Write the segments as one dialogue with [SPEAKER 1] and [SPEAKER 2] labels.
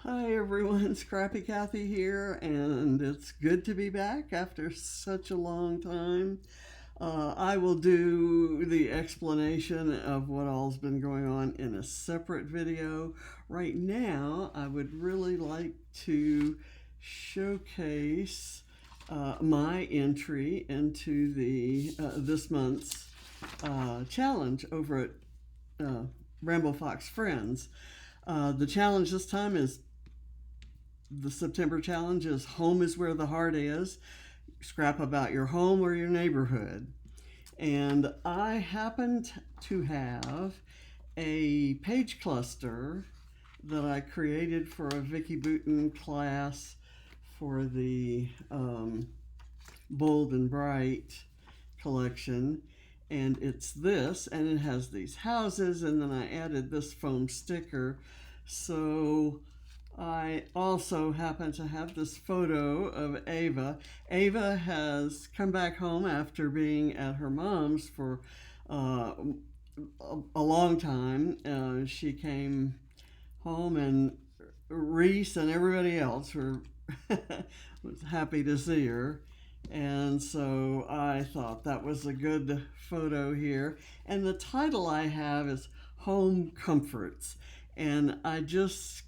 [SPEAKER 1] Hi everyone, Scrappy Kathy here, and it's good to be back after such a long time. I will do the explanation of what all's been going on in a separate video. Right now, I would really like to showcase my entry into the this month's challenge over at Bramble Fox Friends. The challenge this time is the September challenge is Home is Where the Heart Is. Scrap about your home or your neighborhood. And I happened to have a page cluster that I created for a Vicki Boutin class for the Bold and Bright collection. And it's this, and it has these houses, and then I added this foam sticker. So I also happen to have this photo of Ava. Ava has come back home after being at her mom's for a long time. She came home, and Reese and everybody else were was happy to see her. And so I thought that was a good photo here. And the title I have is Home Comforts. And I just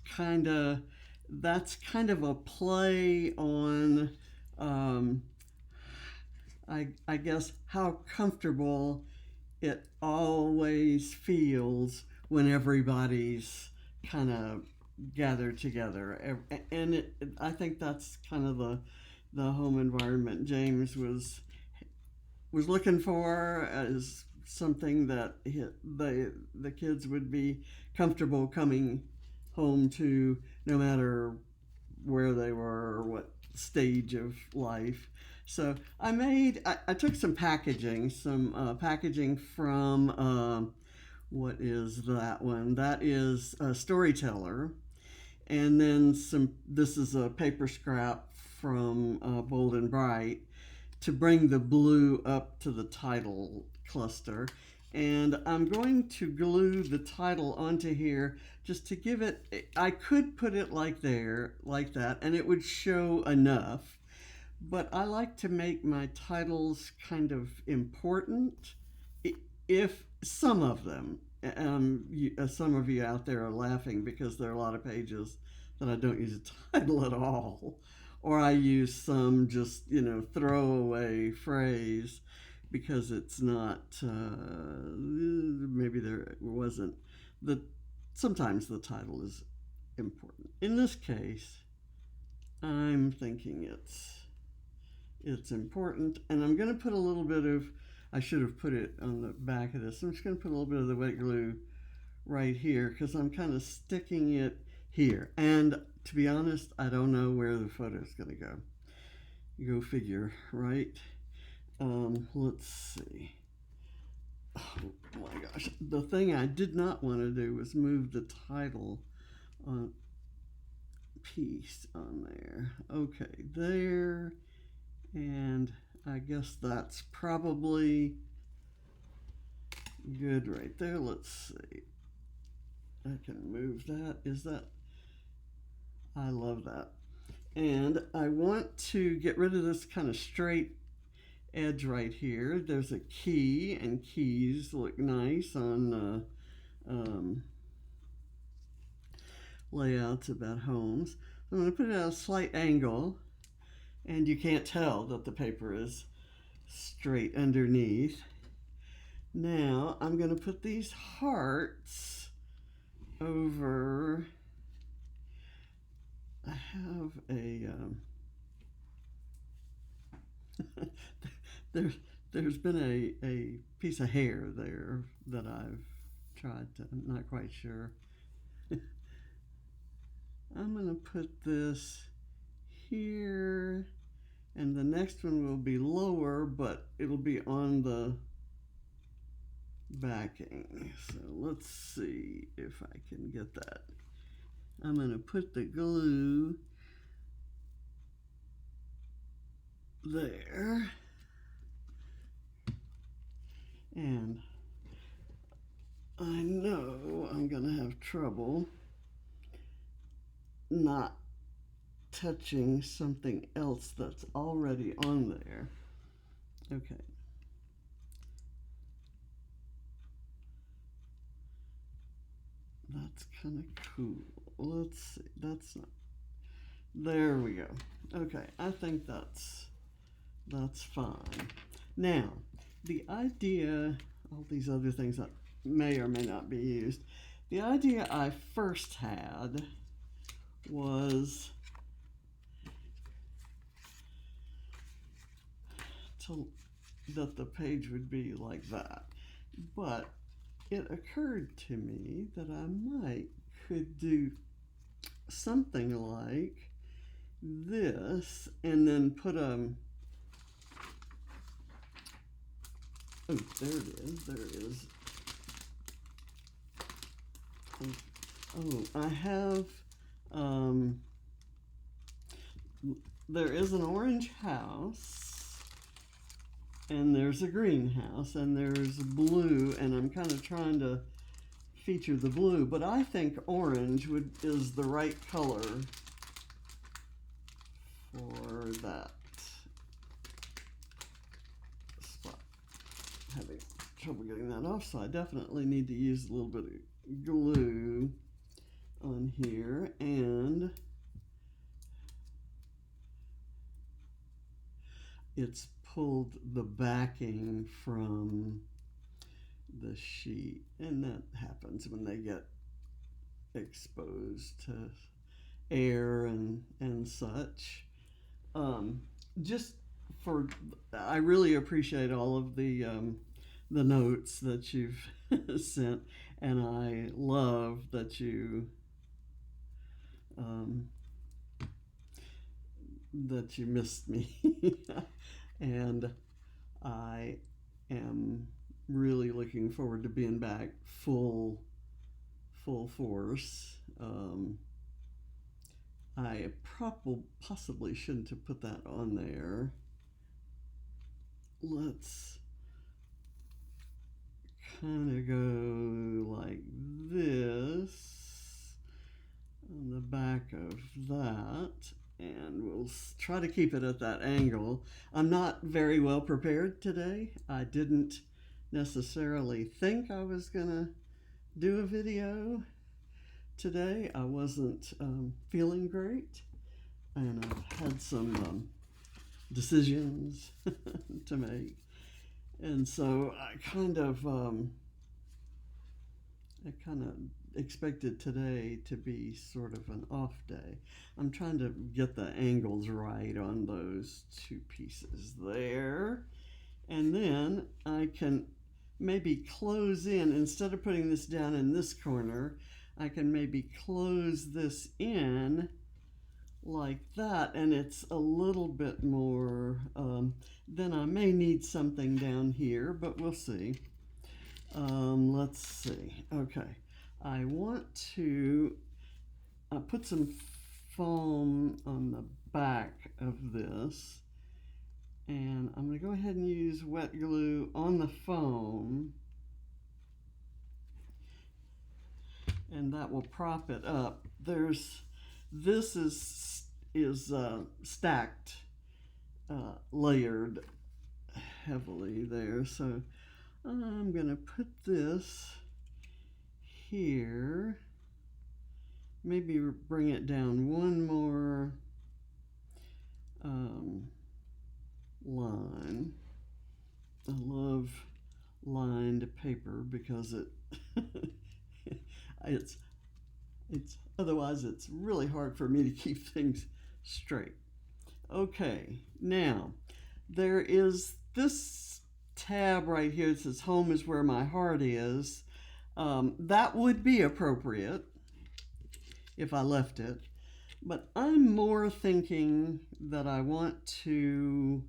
[SPEAKER 1] that's kind of a play on, I guess, how comfortable it always feels when everybody's kind of gathered together. And I think that's kind of the home environment James was looking for, as something that the kids would be comfortable coming home to, no matter where they were or what stage of life. So I took some packaging from what is that one? That is a Storyteller, and then this is a paper scrap from Bold and Bright to bring the blue up to the title cluster. And I'm going to glue the title onto here just to give it, I could put it like that, and it would show enough. But I like to make my titles kind of important, if some of them. Some of you out there are laughing because there are a lot of pages that I don't use a title at all, or I use some just throwaway phrase because it's not. Maybe there wasn't the. Sometimes the title is important. In this case, I'm thinking it's important, and I'm going to put a little bit of. I should have put it on the back of this. I'm just going to put a little bit of the wet glue right here because I'm kind of sticking it here. And to be honest, I don't know where the photo is going to go. Go figure, right? Let's see. Oh my gosh. The thing I did not want to do was move the title on piece on there. Okay, there. And I guess that's probably good right there. Let's see. I can move that. Is that? I love that. And I want to get rid of this kind of straight edge right here. There's a key, and keys look nice on layouts about homes. I'm going to put it at a slight angle, and you can't tell that the paper is straight underneath. Now I'm going to put these hearts over. I have a there's been a piece of hair there that I've tried to. I'm not quite sure. I'm going to put this here, and the next one will be lower, but it'll be on the backing. So let's see if I can get that. I'm going to put the glue there, and I know I'm going to have trouble not touching something else that's already on there. Okay. That's kind of cool. Let's see. That's not. There we go. Okay, I think that's fine. Now, the idea, all these other things that may or may not be used. The idea I first had was that the page would be like that. But it occurred to me that I could do something like this and then put oh, there it is. Oh, I have there is an orange house and there's a greenhouse and there's blue, and I'm kind of trying to feature the blue, but I think orange is the right color for that spot. Having trouble getting that off, so I definitely need to use a little bit of glue on here, and it's pulled the backing from the sheet, and that happens when they get exposed to air and such. Just for, I really appreciate all of the notes that you've sent, and I love that you missed me. And I am really looking forward to being back full force. I possibly shouldn't have put that on there. Let's kind of go like this on the back of that, and we'll try to keep it at that angle. I'm not very well prepared today. I didn't necessarily think I was gonna do a video today. I wasn't feeling great, and I've had some decisions to make, and so I kind of expected today to be sort of an off day. I'm trying to get the angles right on those two pieces there, and then I can maybe close in, instead of putting this down in this corner, I can maybe close this in like that, and it's a little bit more, then I may need something down here, but we'll see. Let's see. Okay, I want to put some foam on the back of this, and I'm going to go ahead and use wet glue on the foam, and that will prop it up. This is stacked, layered heavily there, so I'm gonna put this here, maybe bring it down one more line. I love lined paper because it's otherwise it's really hard for me to keep things straight. Okay, now there is this tab right here that says home is where my heart is. That would be appropriate if I left it, but I'm more thinking that I want to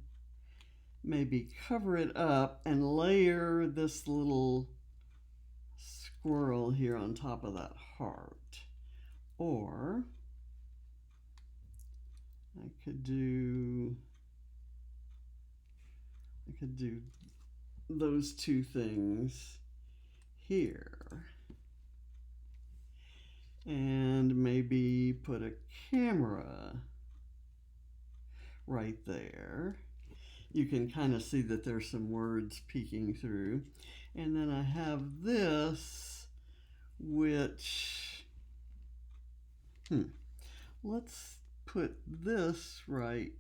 [SPEAKER 1] maybe cover it up and layer this little squirrel here on top of that heart. Or I could do those two things here. and maybe put a camera right there. You can kind of see that there's some words peeking through. And then I have this, which, let's put this right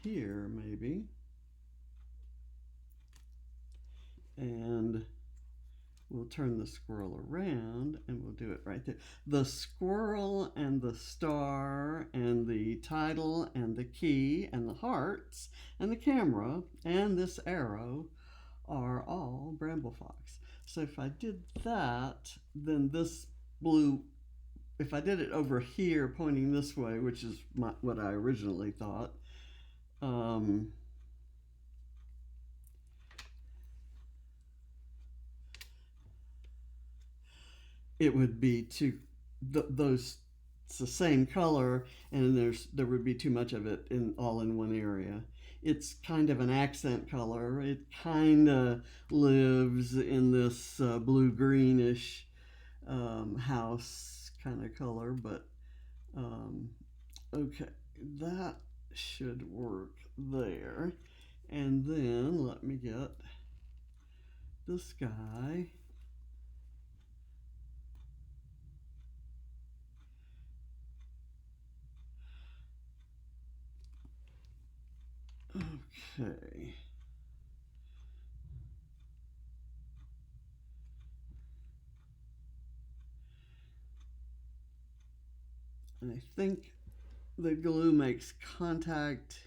[SPEAKER 1] here maybe. And we'll turn the squirrel around and we'll do it right there. The squirrel and the star and the title and the key and the hearts and the camera and this arrow are all Bramble Fox. So if I did that, then this blue, if I did it over here pointing this way, which is what I originally thought, it would be those, it's the same color, and there would be too much of it all in one area. It's kind of an accent color. It kind of lives in this blue greenish house kind of color, but okay, that should work there. And then let me get this guy. Okay. I think the glue makes contact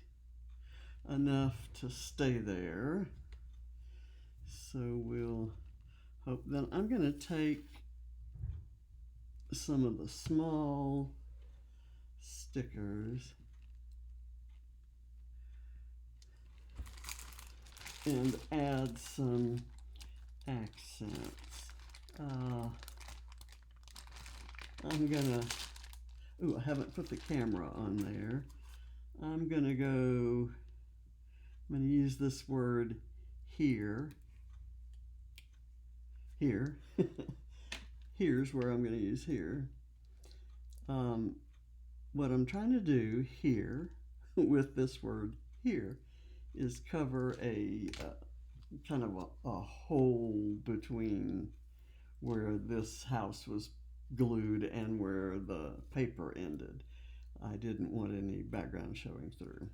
[SPEAKER 1] enough to stay there. So we'll hope. Then I'm going to take some of the small stickers and add some accents. I'm gonna, I haven't put the camera on there. I'm gonna use this word here. Here. Here's where I'm gonna use here. What I'm trying to do here with this word here is cover a kind of a hole between where this house was glued and where the paper ended. I didn't want any background showing through.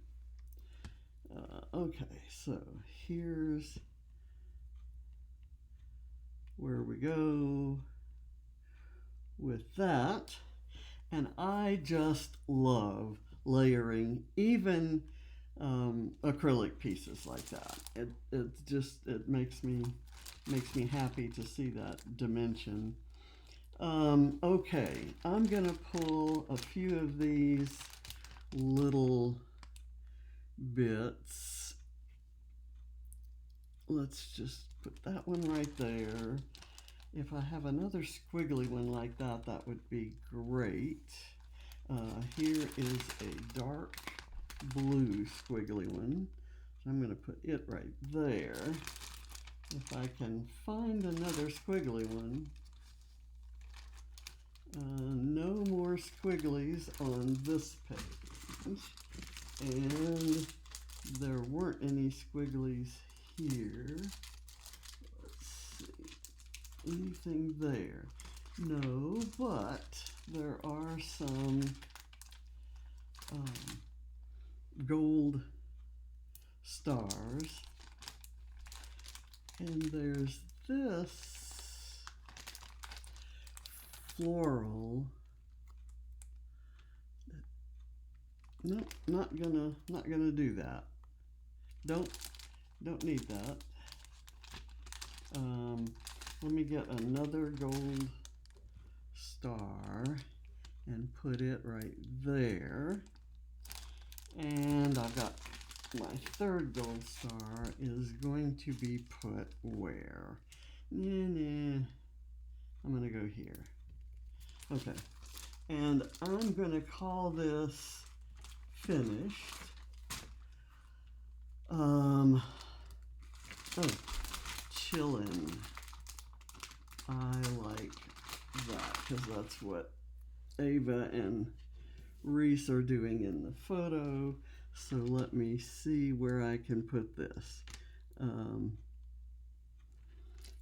[SPEAKER 1] Okay, so here's where we go with that. And I just love layering even acrylic pieces like that. It makes me happy to see that dimension. Okay, I'm gonna pull a few of these little bits. Let's just put that one right there. If I have another squiggly one like that, that would be great. Here is a dark blue squiggly one. So I'm going to put it right there. If I can find another squiggly one. No more squigglies on this page. And there weren't any squigglies here. Let's see. Anything there? No, but there are some gold stars, and there's this floral. No, not gonna do that. Don't need that. Let me get another gold star and put it right there. And I've got my third gold star is going to be put where? I'm gonna go here. Okay. And I'm gonna call this finished. Oh, chillin'. I like that because that's what Ava and Reese are doing in the photo. So let me see where I can put this.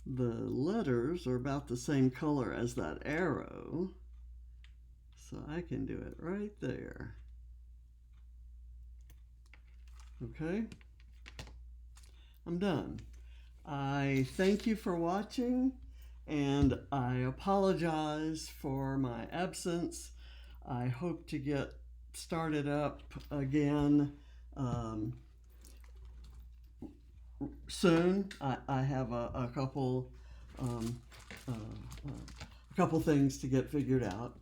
[SPEAKER 1] The letters are about the same color as that arrow, so I can do it right there. Okay, I'm done. I thank you for watching, and I apologize for my absence. I hope to get started up again soon. I have a couple a couple things to get figured out,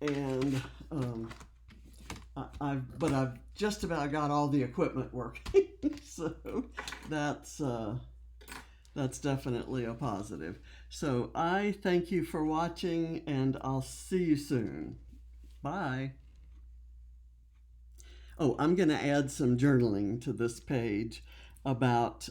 [SPEAKER 1] and I've just about got all the equipment working, so that's definitely a positive. So I thank you for watching, and I'll see you soon. Bye. Oh, I'm going to add some journaling to this page about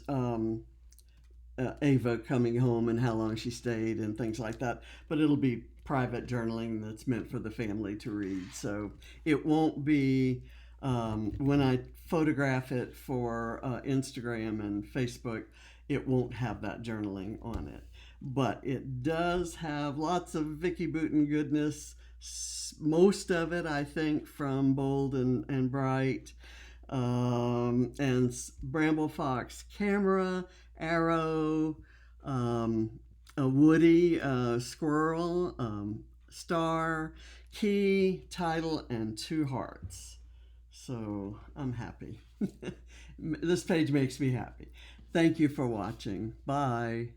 [SPEAKER 1] Ava coming home and how long she stayed and things like that. But it'll be private journaling that's meant for the family to read. So it won't be when I photograph it for Instagram and Facebook, it won't have that journaling on it. But it does have lots of Vicki Boutin goodness. Most of it, I think, from Bold and Bright, and Bramble Fox camera, arrow, a Woody, squirrel, star, key, title, and 2 hearts. So I'm happy. This page makes me happy. Thank you for watching. Bye.